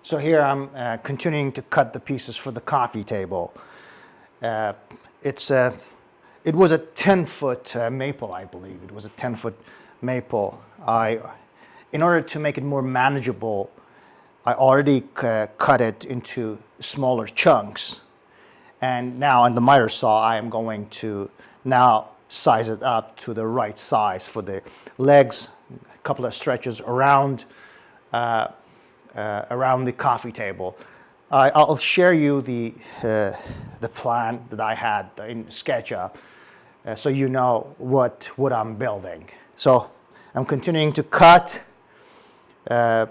So here I'm continuing to cut the pieces for the coffee table. It was a 10-foot maple, I believe. It was a 10-foot maple. In order to make it more manageable, I already cut it into smaller chunks. And now on the miter saw, I am going to now size it up to the right size for the legs, a couple of stretches around the coffee table. I'll share you the plan that I had in SketchUp, so you know what I'm building. So I'm continuing to cut the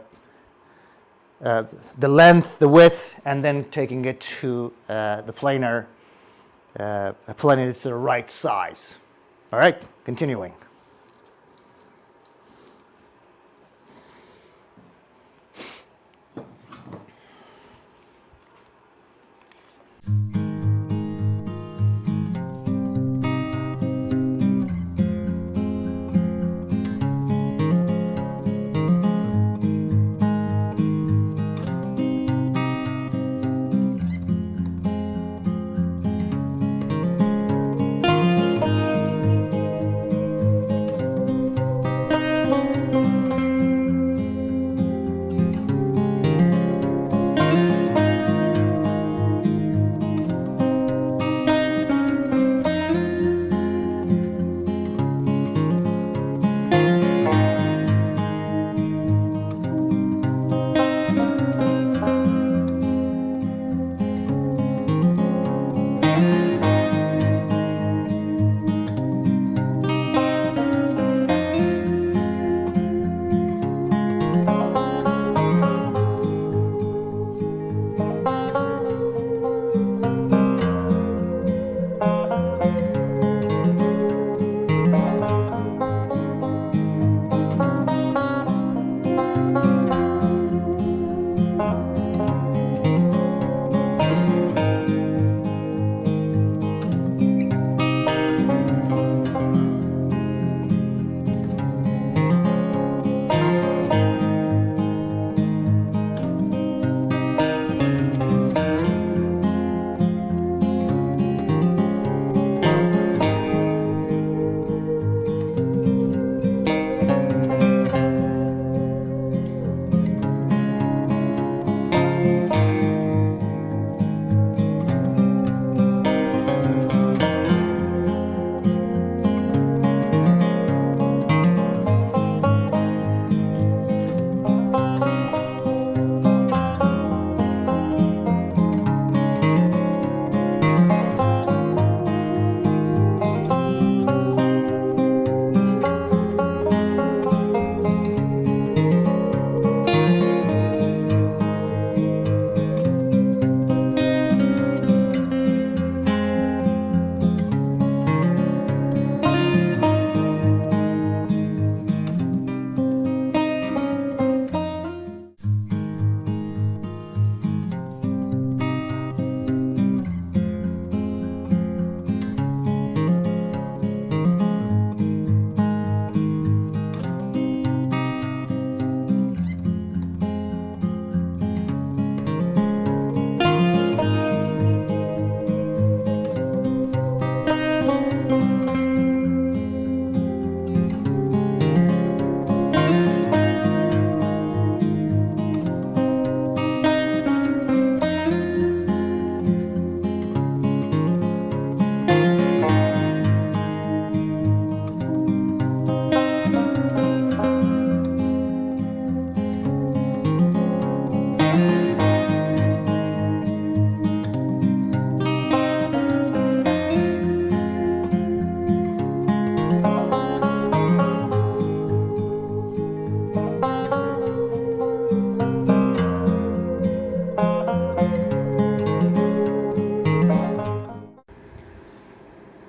length, the width, and then taking it to the planer, planing it to the right size. All right, continuing.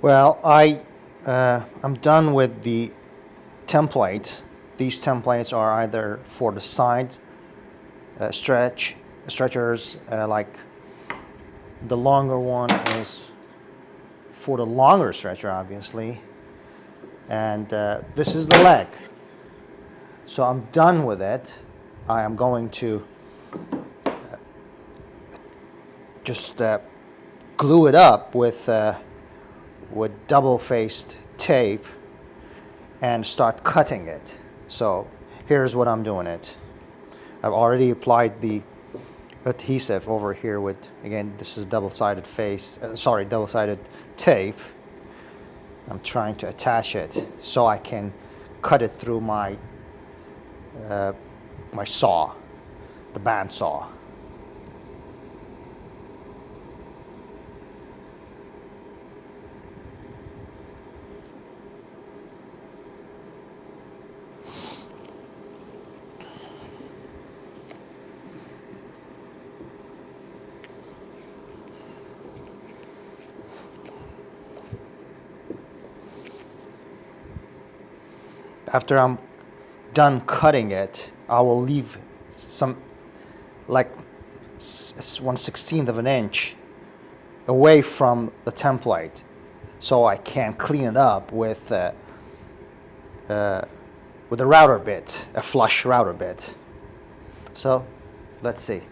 Well, I'm done with the templates. These templates are either for the side stretchers, like the longer one is for the longer stretcher, obviously, and this is the leg. So I'm done with it. I am going to just glue it up with double-faced tape and start cutting it. So here's what I'm doing it. I've already applied the adhesive over here with, again, this is double-sided double-sided tape. I'm trying to attach it so I can cut it through my my saw, the band saw. After I'm done cutting it, I will leave some, like 1/16 of an inch away from the template so I can clean it up with a router bit, a flush router bit. So let's see.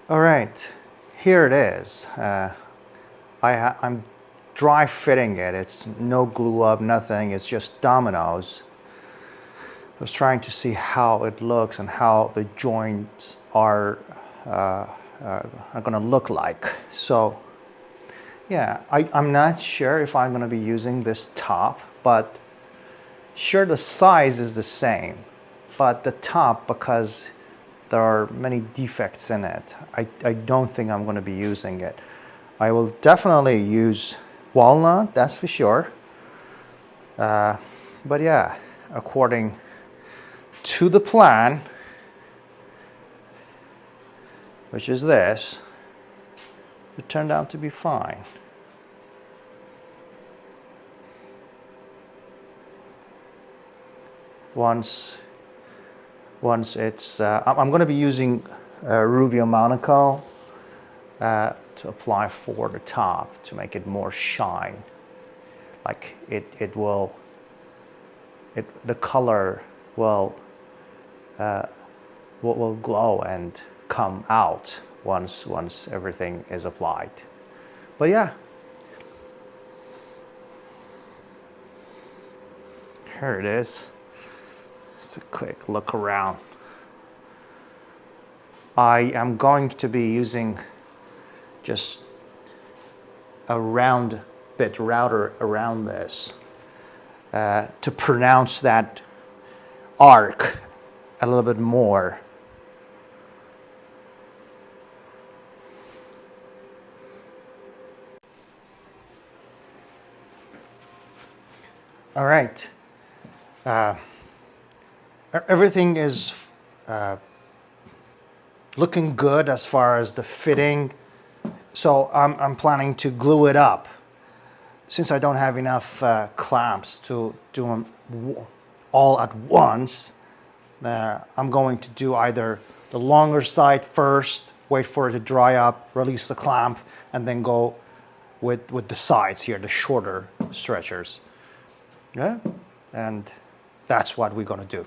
All right, here it is. I'm dry fitting it. It's no glue up, nothing. It's just dominoes. I was trying to see how it looks and how the joints are going to look like. So yeah, I'm not sure if I'm going to be using this top, but sure, the size is the same, but the top, because there are many defects in it, I don't think I'm going to be using it. I will definitely use walnut, that's for sure. But yeah, according to the plan, which is this, it turned out to be fine. Once it's, I'm going to be using Rubio Monaco to apply for the top to make it more shine. Like the color will glow and come out once everything is applied. But yeah, here it is. Just a quick look around. I am going to be using just a round bit router around this to pronounce that arc a little bit more. All right. Everything is looking good as far as the fitting. So I'm planning to glue it up. Since I don't have enough clamps to do them all at once, I'm going to do either the longer side first, wait for it to dry up, release the clamp, and then go with the sides here, the shorter stretchers. Yeah, and that's what we're gonna do.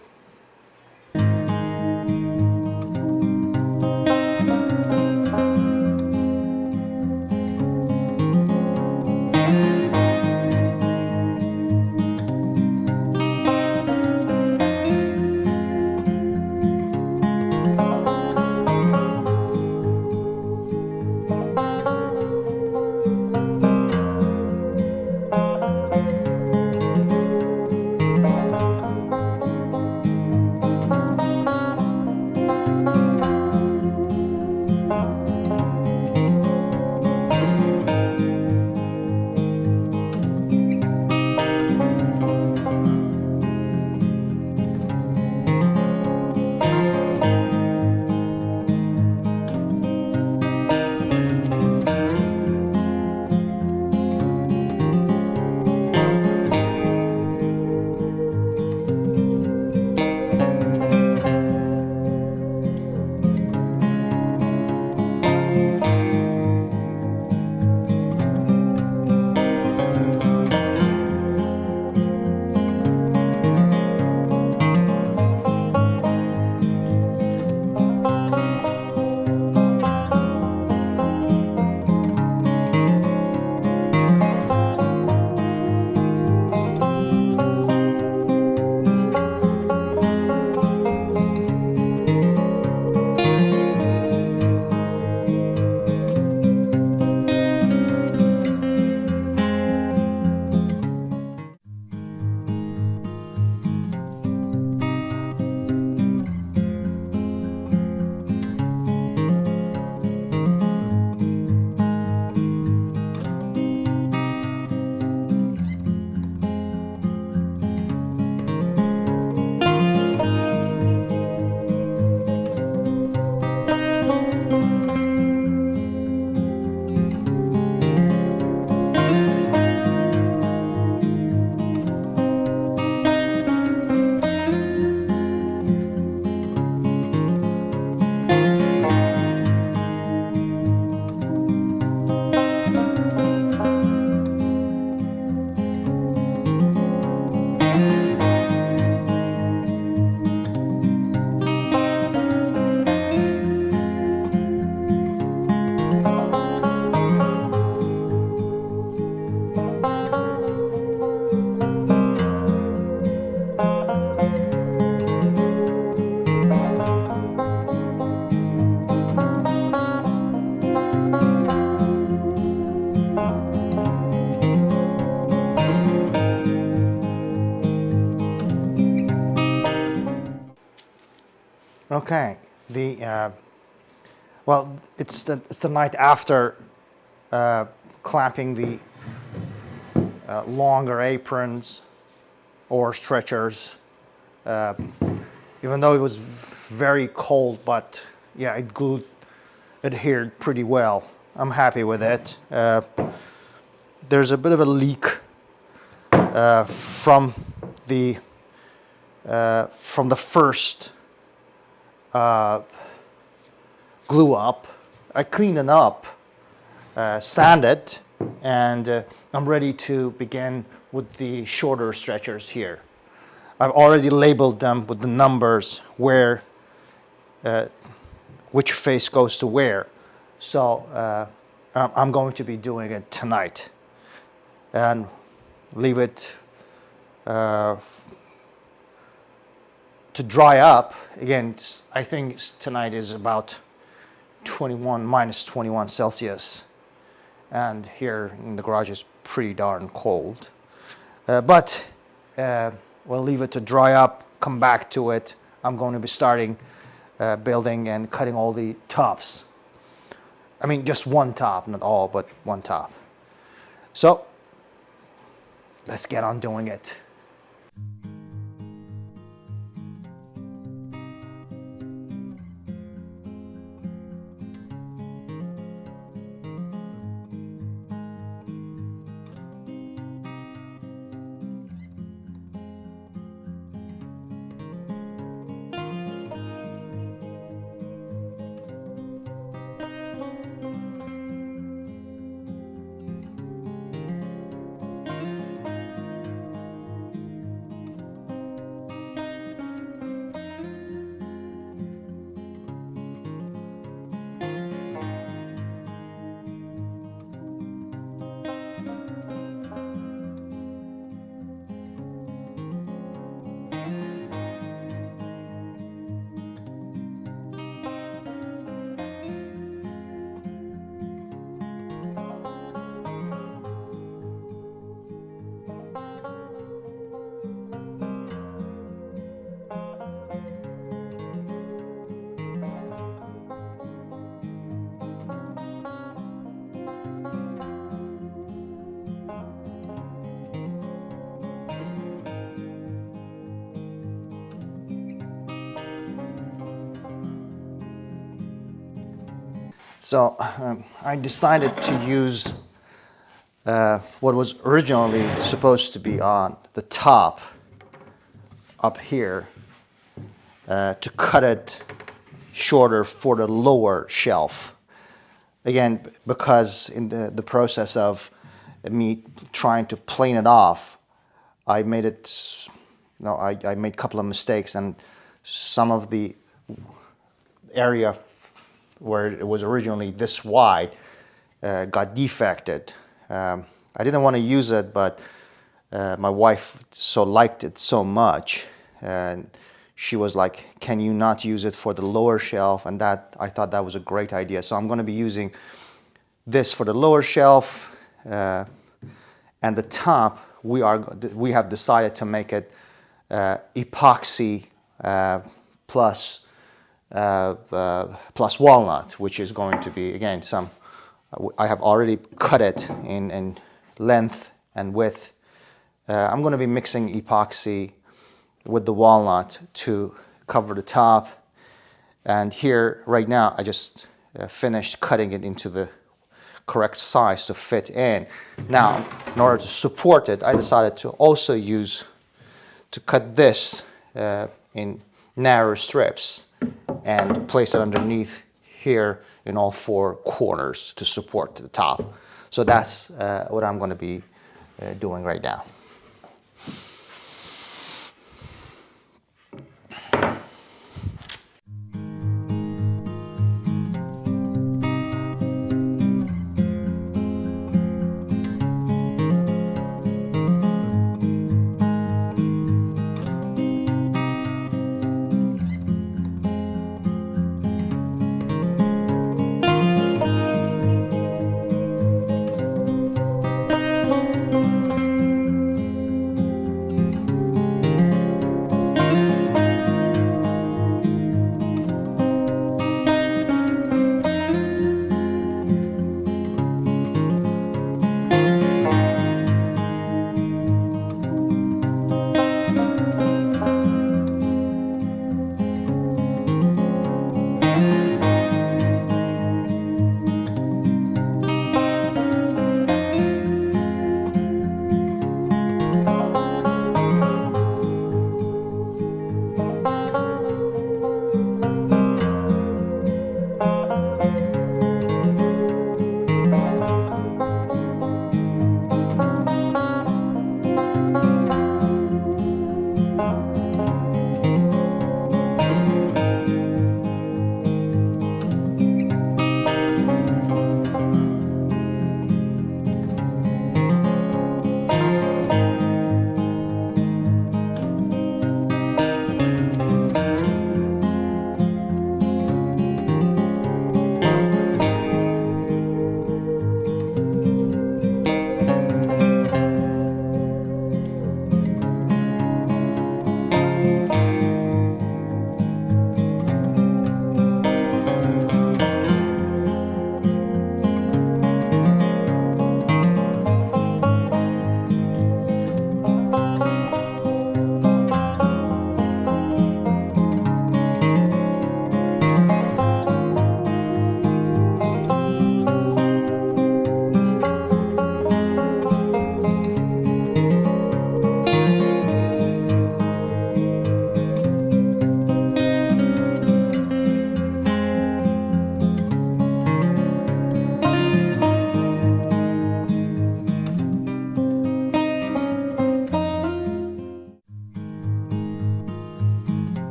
Okay, well, it's the night after clamping the longer aprons or stretchers. Even though it was very cold, but yeah, it adhered pretty well. I'm happy with it. There's a bit of a leak from the first glue up. I cleaned it up, sanded it, and I'm ready to begin with the shorter stretchers here. I've already labeled them with the numbers where which face goes to where. So I'm going to be doing it tonight and leave it to dry up. Again, I think tonight is about 21, minus 21 Celsius. And here in the garage is pretty darn cold. But we'll leave it to dry up, come back to it. I'm going to be starting building and cutting all the tops. I mean, just one top, not all, but one top. So let's get on doing it. So I decided to use what was originally supposed to be on the top up here to cut it shorter for the lower shelf. Again, because in the process of me trying to plane it off, I made it, I made a couple of mistakes, and some of the area where it was originally this wide got defected. I didn't want to use it, but my wife liked it so much, and she was like, can you not use it for the lower shelf? And that, I thought that was a great idea. So I'm going to be using this for the lower shelf, and the top we have decided to make it epoxy plus walnut, which is going to be, again, I have already cut it in length and width. I'm going to be mixing epoxy with the walnut to cover the top. And here, right now, I just finished cutting it into the correct size to fit in. Now, in order to support it, I decided to also cut this in narrow strips and place it underneath here in all four corners to support the top. So that's what I'm going to be doing right now.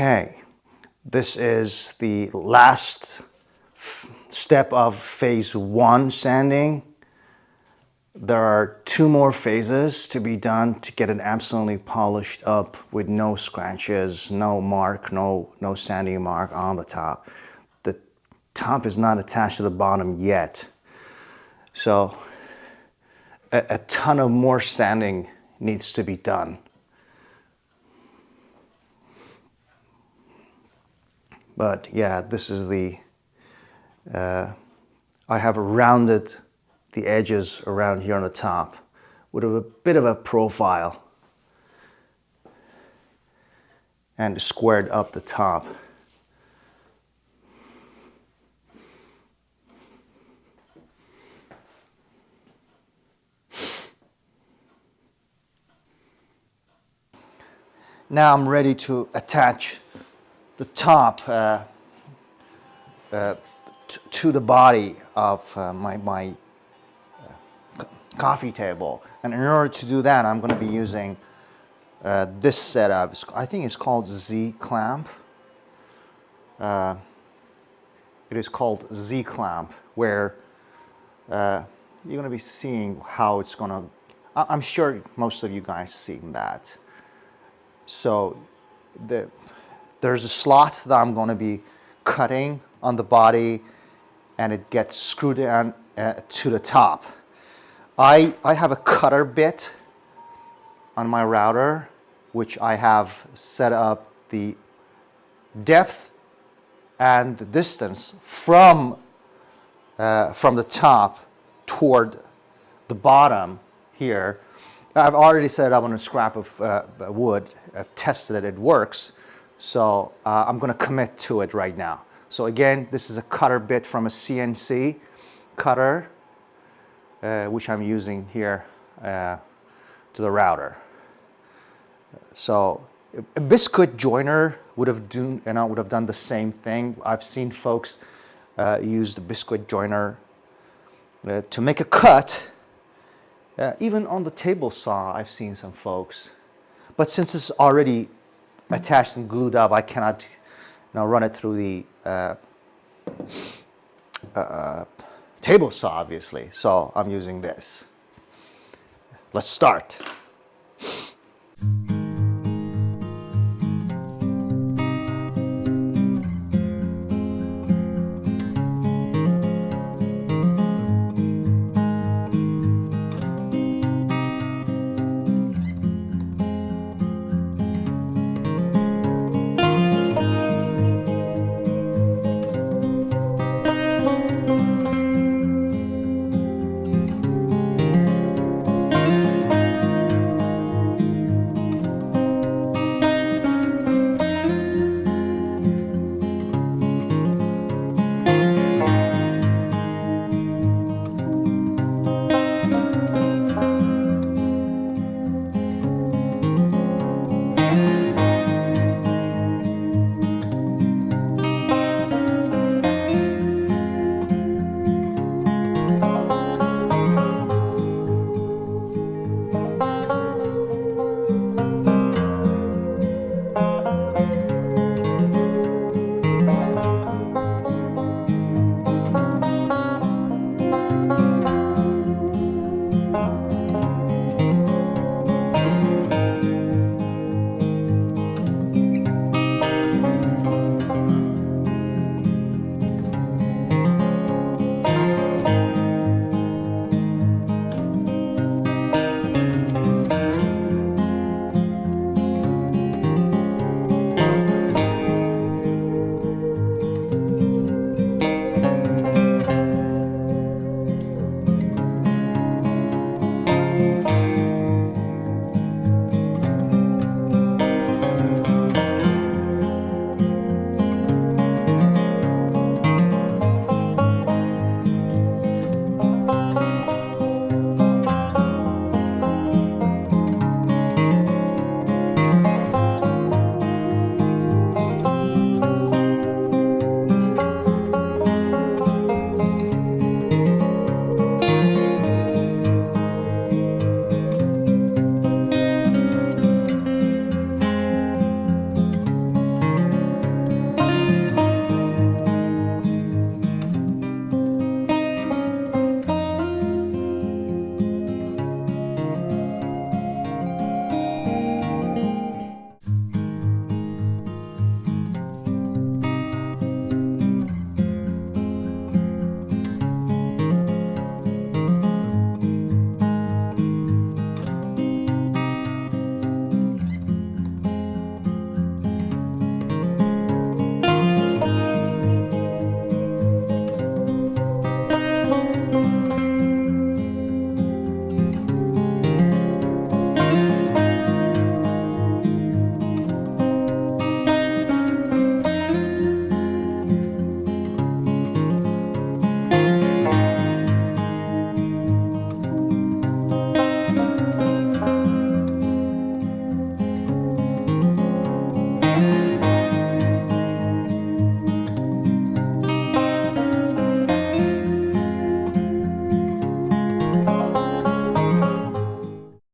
Okay, this is the last step of phase 1 sanding. There are 2 more phases to be done to get it absolutely polished up with no scratches, no mark, no sanding mark on the top. The top is not attached to the bottom yet. So a ton of more sanding needs to be done. But yeah, this is the, I have rounded the edges around here on the top with a bit of a profile and squared up the top. Now I'm ready to attach the top to the body of my coffee table. And in order to do that, I'm going to be using this setup. I think it's called Z-clamp. It is called Z-clamp, where you're going to be seeing how it's going to, I'm sure most of you guys seen that. So there's a slot that I'm going to be cutting on the body, and it gets screwed down to the top. I have a cutter bit on my router, which I have set up the depth and the distance from the top toward the bottom here. I've already set it up on a scrap of wood. I've tested it, it works. So I'm going to commit to it right now. So again, this is a cutter bit from a CNC cutter, which I'm using here to the router. So a biscuit joiner would have done the same thing. I've seen folks use the biscuit joiner to make a cut. Even on the table saw, I've seen some folks. But since it's already attached and glued up, I cannot run it through the table saw, obviously. So I'm using this. Let's start.